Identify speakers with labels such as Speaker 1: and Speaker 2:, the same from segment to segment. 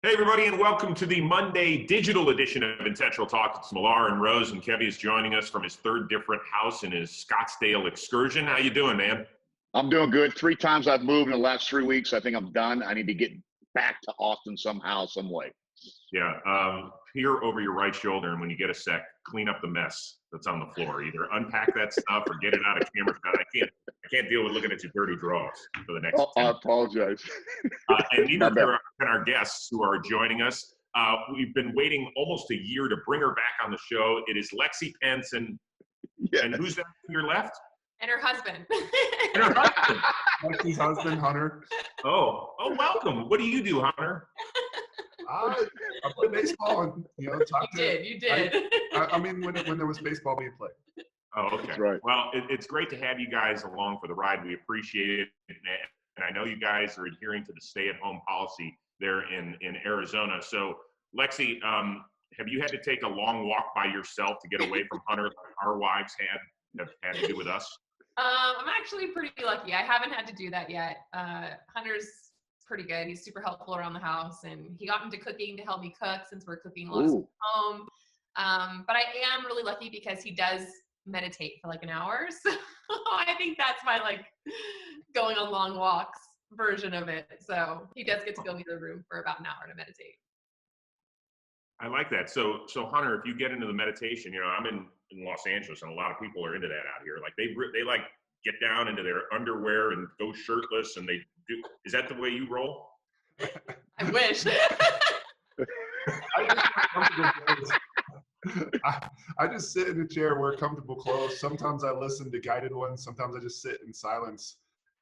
Speaker 1: Hey, everybody, and welcome to the Monday digital edition of Intentional Talk. It's Millar and Rose, and Kevy is joining us from his third different house in his Scottsdale excursion. How you doing, man?
Speaker 2: I'm doing good. 3 times I've moved in the last 3 weeks. I think I'm done. I need to get back to Austin somehow, some way.
Speaker 1: Yeah, peer over your right shoulder, and when you get a sec, clean up the mess that's on the floor. Either unpack that stuff or get it out of camera shot. I can't deal with looking at your dirty drawers for the next.
Speaker 2: I apologize.
Speaker 1: And neither can our guests who are joining us. We've been waiting almost a year to bring her back on the show. It is Lexi Pence, and who's that to your left?
Speaker 3: And her husband.
Speaker 1: And her husband.
Speaker 4: Lexi's husband, Hunter.
Speaker 1: Oh, welcome. What do you do, Hunter?
Speaker 4: I play baseball and,
Speaker 3: You did.
Speaker 4: I mean, when there was baseball being played.
Speaker 1: Oh, okay.
Speaker 2: That's right.
Speaker 1: Well, it's great to have you guys along for the ride. We appreciate it. And I know you guys are adhering to the stay-at-home policy there in Arizona. So, Lexi, have you had to take a long walk by yourself to get away from Hunter like our wives have had to do with us?
Speaker 3: I'm actually pretty lucky. I haven't had to do that yet. Hunter's pretty good. He's super helpful around the house, and he got into cooking to help me cook since we're cooking a lot of home. But I am really lucky because he does meditate for like an hour. So I think that's my going on long walks version of it. So he does get to go in the room for about an hour to meditate.
Speaker 1: I like that. So Hunter, if you get into the meditation, I'm in Los Angeles, and a lot of people are into that out here. Like they get down into their underwear and go shirtless, and they do. Is that the way you roll?
Speaker 3: I wish.
Speaker 4: I just sit in a chair, wear comfortable clothes. Sometimes I listen to guided ones. Sometimes I just sit in silence.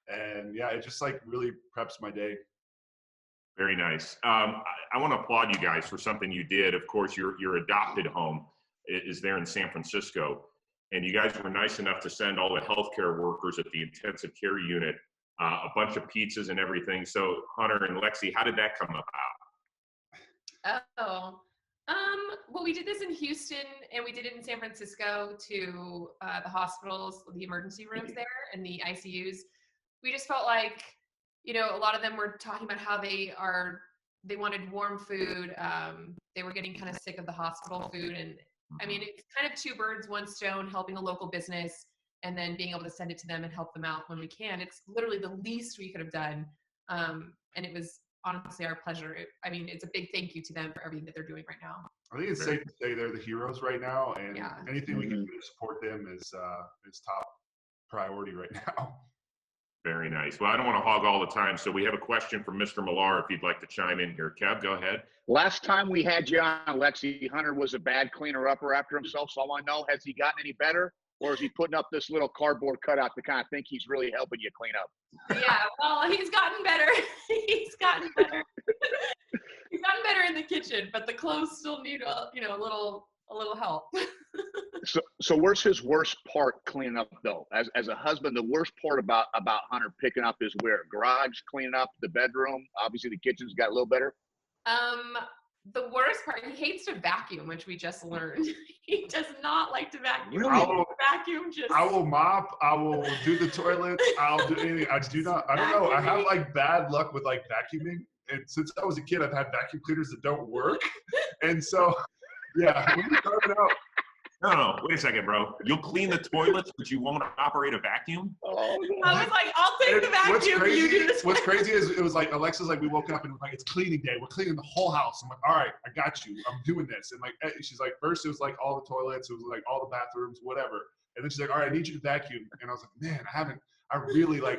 Speaker 4: And yeah, it just really preps my day.
Speaker 1: Very nice. I want to applaud you guys for something you did. Of course, your adopted home is there in San Francisco. And you guys were nice enough to send all the healthcare workers at the intensive care unit a bunch of pizzas and everything. So Hunter and Lexi, how did that come about?
Speaker 3: Well, we did this in Houston, and we did it in San Francisco to the hospitals, the emergency rooms there, and the ICUs. We just felt like, a lot of them were talking about how they wanted warm food. They were getting kind of sick of the hospital food. And I mean, it's kind of two birds, one stone, helping a local business and then being able to send it to them and help them out when we can. It's literally the least we could have done. And it was honestly our pleasure. It's a big thank you to them for everything that they're doing right now.
Speaker 4: I think it's safe to say they're the heroes right now, and anything we can do to support them is top priority right now.
Speaker 1: Very nice. Well, I don't want to hog all the time, so we have a question from Mr. Millar if you'd like to chime in here. Kev, go ahead.
Speaker 2: Last time we had you on, Lexi, Hunter was a bad cleaner-upper after himself, so I want to know, has he gotten any better, or is he putting up this little cardboard cutout to kind of think he's really helping you clean up?
Speaker 3: Yeah, well, he's gotten better. He's gotten better. He's gotten better in the kitchen, but the clothes still need a little help.
Speaker 2: So where's his worst part cleaning up though? As a husband, the worst part about Hunter picking up is where? Garage, cleaning up the bedroom. Obviously the kitchen's got a little better.
Speaker 3: The worst part, he hates to vacuum, which we just learned. He does not like to vacuum.
Speaker 2: Really?
Speaker 4: I will mop. I will do the toilets. I'll do anything. I don't know. I have bad luck with vacuuming. And since I was a kid, I've had vacuum cleaners that don't work. And so, yeah, when you start it out.
Speaker 1: No, wait a second, bro. You'll clean the toilets, but you won't operate a vacuum?
Speaker 2: Oh,
Speaker 3: I was like, I'll take the vacuum. You do this.
Speaker 4: What's crazy is it was Alexa's we woke up and it's cleaning day. We're cleaning the whole house. I'm like, all right, I got you. I'm doing this. And she's like, first it was all the toilets. It was all the bathrooms, whatever. And then she's like, all right, I need you to vacuum. And I was like, man,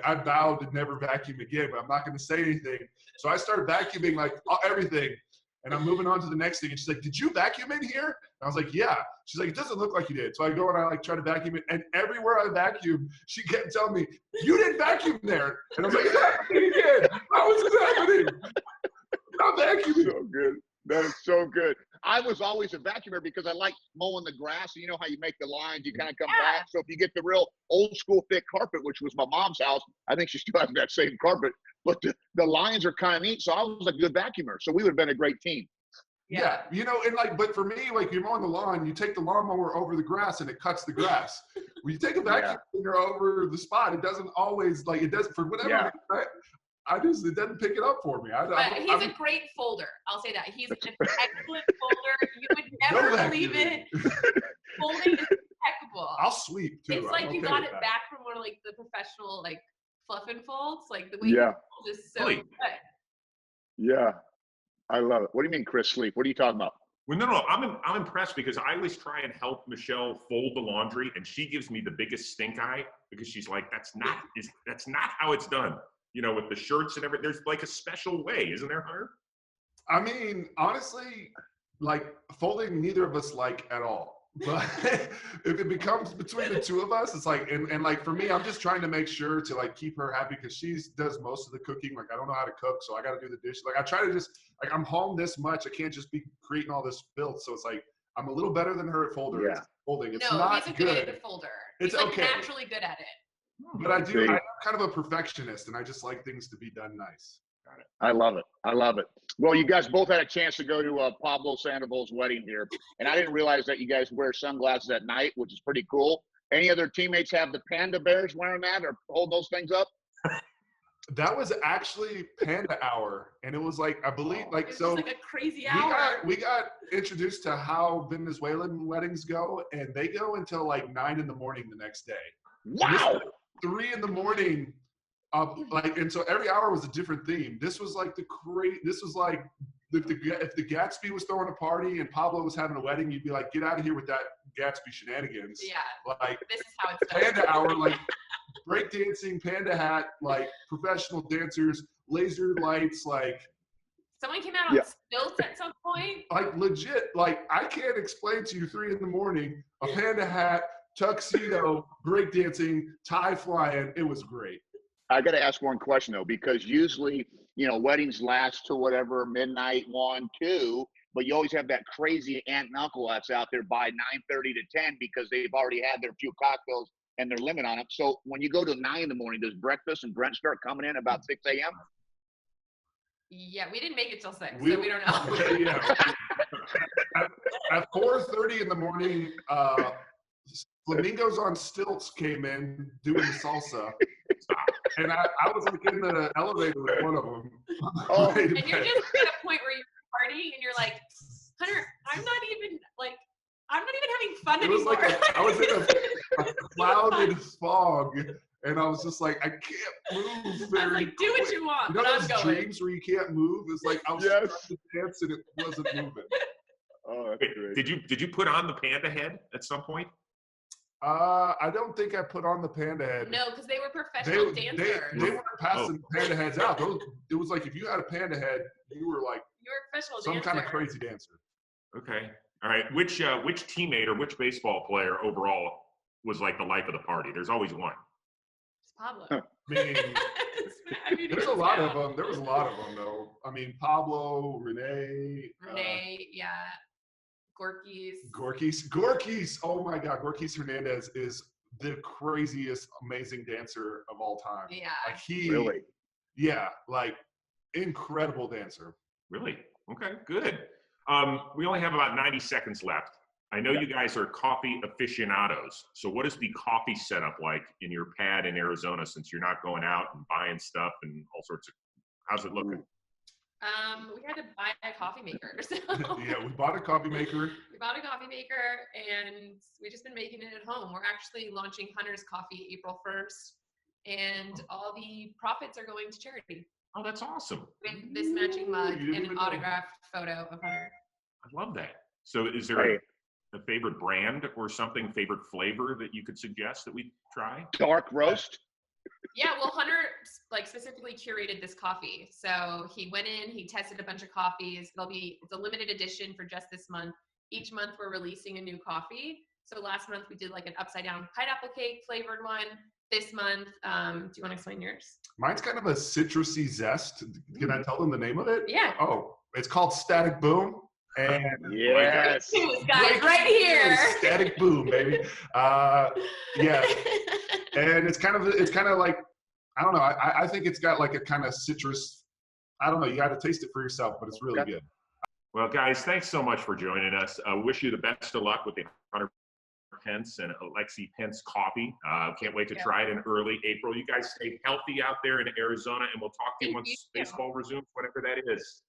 Speaker 4: I vowed to never vacuum again, but I'm not going to say anything. So I started vacuuming everything. And I'm moving on to the next thing. And she's like, did you vacuum in here? And I was like, yeah. She's like, it doesn't look like you did. So I go and I try to vacuum it. And everywhere I vacuum, she kept telling me, you didn't vacuum there. And I was like, it's happening again. How is this happening? I'm vacuuming.
Speaker 2: So good. That is so good. I was always a vacuumer because I like mowing the grass. You know how you make the lines, you kind of come back. So if you get the real old school thick carpet, which was my mom's house, I think she still has that same carpet, but the lines are kind of neat. So I was a good vacuumer. So we would have been a great team.
Speaker 4: Yeah. But for me, you're mowing the lawn, you take the lawnmower over the grass and it cuts the grass. When you take a vacuum cleaner over the spot, it doesn't always, it does for whatever reason, right? it doesn't pick it up for me.
Speaker 3: But he's a great folder. I'll say that. He's an excellent folder. You would never believe it. Folding is impeccable.
Speaker 4: I'll sweep too.
Speaker 3: It's like
Speaker 4: I'm
Speaker 3: you
Speaker 4: okay
Speaker 3: got
Speaker 4: with
Speaker 3: it
Speaker 4: that.
Speaker 3: back from one of like the professional like fluff and folds. Like the way you
Speaker 2: Yeah.
Speaker 3: fold is so
Speaker 1: Really?
Speaker 3: good.
Speaker 2: Yeah. I love it. What do you mean, Chris, sleep? What are you talking about?
Speaker 1: Well, no, I'm impressed because I always try and help Michelle fold the laundry, and she gives me the biggest stink eye because she's like, that's not how it's done. You know, with the shirts and everything. There's like a special way, isn't there, Hunter?
Speaker 4: I mean, honestly, like folding, neither of us like at all. But if it becomes between the two of us, it's like, and like for me, I'm just trying to make sure to like keep her happy because she does most of the cooking. Like I don't know how to cook, so I got to do the dishes. Like I try to just like I'm home this much, I can't just be creating all this filth. So it's like I'm a little better than her at folding. It's
Speaker 3: No,
Speaker 4: not
Speaker 3: he's a
Speaker 4: good.
Speaker 3: good folder.
Speaker 4: It's
Speaker 3: He's like
Speaker 4: okay.
Speaker 3: naturally good at it.
Speaker 4: But I'm kind of a perfectionist, and I just like things to be done nice.
Speaker 1: Got it.
Speaker 2: I love it. I love it. Well, you guys both had a chance to go to Pablo Sandoval's wedding here, and I didn't realize that you guys wear sunglasses at night, which is pretty cool. Any other teammates have the panda bears wearing that or hold those things up?
Speaker 4: That was actually Panda Hour, and it was like I believe like
Speaker 3: It's
Speaker 4: so.
Speaker 3: just like a crazy hour.
Speaker 4: We got introduced to how Venezuelan weddings go, and they go until like 9 in the morning the next day.
Speaker 2: Wow.
Speaker 4: 3 in the morning. Like, and so every hour was a different theme. This was like this was like if the Gatsby was throwing a party and Pablo was having a wedding, you'd be like, get out of here with that Gatsby shenanigans.
Speaker 3: Yeah.
Speaker 4: Like
Speaker 3: This is how it's done.
Speaker 4: Panda Hour, like break dancing, panda hat, like professional dancers, laser lights, like
Speaker 3: Someone came out on stilts at some point.
Speaker 4: like legit, like I can't explain to you 3 in the morning, a panda hat, tuxedo, breakdancing, tie flying. It was great.
Speaker 2: I got to ask one question though, because usually, you know, weddings last to whatever, midnight, 1, 2, but you always have that crazy aunt and uncle that's out there by 9:30 to 10 because they've already had their few cocktails and their limit on them. So when you go to 9 in the morning, does breakfast and brunch start coming in about 6 a.m.?
Speaker 3: Yeah, we didn't make it till 6, so we don't know.
Speaker 4: Yeah. At 4:30 in the morning, Flamingos on Stilts came in doing the salsa. And I was like in the elevator with one of them.
Speaker 2: Oh.
Speaker 3: And you're just at a point where you're partying and you're like, Hunter, I'm not even having fun
Speaker 4: It was
Speaker 3: anymore.
Speaker 4: like I was in a clouded fog, and I was just like, I can't move very
Speaker 3: I was like, do what you want,
Speaker 4: You know
Speaker 3: but I'm
Speaker 4: those
Speaker 3: going.
Speaker 4: dreams where you can't move? It's like I was trying to dance and it wasn't moving.
Speaker 2: Oh, that's great.
Speaker 1: Did you put on the panda head at some point?
Speaker 4: I don't think I put on the panda head.
Speaker 3: No, because they were professional dancers.
Speaker 4: They weren't passing panda heads out. It was like if you had a panda head, you were like
Speaker 3: You were a professional
Speaker 4: some
Speaker 3: dancer.
Speaker 4: kind of crazy dancer.
Speaker 1: Okay. All right. Which teammate or which baseball player overall was like the life of the party? There's always one.
Speaker 3: It's Pablo.
Speaker 4: I mean,
Speaker 3: I mean,
Speaker 4: there's a lot of them. There was a lot of them, though. I mean, Pablo, Renee,
Speaker 3: yeah.
Speaker 4: Gorkis. Oh my God, Gorkis Hernandez is the craziest, amazing dancer of all time.
Speaker 3: Yeah.
Speaker 4: Like
Speaker 2: Really?
Speaker 4: Yeah, like incredible dancer.
Speaker 1: Really? Okay, good. We only have about 90 seconds left. I know you guys are coffee aficionados. So what is the coffee setup like in your pad in Arizona since you're not going out and buying stuff and all sorts of, how's it looking?
Speaker 3: We had to buy a coffee maker. So.
Speaker 4: Yeah, we bought a coffee maker.
Speaker 3: We bought a coffee maker and we've just been making it at home. We're actually launching Hunter's Coffee April 1st and all the profits are going to charity.
Speaker 1: Oh, that's awesome.
Speaker 3: With this matching mug and an autographed photo of Hunter.
Speaker 1: I love that. So is there a favorite brand or something, favorite flavor that you could suggest that we try?
Speaker 2: Dark roast?
Speaker 3: Yeah, well, Hunter like specifically curated this coffee. So he went in, he tested a bunch of coffees. It's a limited edition for just this month. Each month we're releasing a new coffee. So last month we did like an upside down pineapple cake flavored one. This month, do you want to explain yours?
Speaker 4: Mine's kind of a citrusy zest. Can I tell them the name of it?
Speaker 3: Yeah.
Speaker 4: Oh, it's called Static Boom. And
Speaker 2: yes.
Speaker 3: Guys, right here.
Speaker 4: Static Boom, baby. Yeah. And it's kind of like, I don't know. I think it's got like a kind of citrus. I don't know. You got to taste it for yourself, but it's really good.
Speaker 1: Well, guys, thanks so much for joining us. I wish you the best of luck with the Hunter Pence and Lexi Pence coffee. Can't wait to try it in early April. You guys stay healthy out there in Arizona, and we'll talk to you once baseball resumes, whatever that is.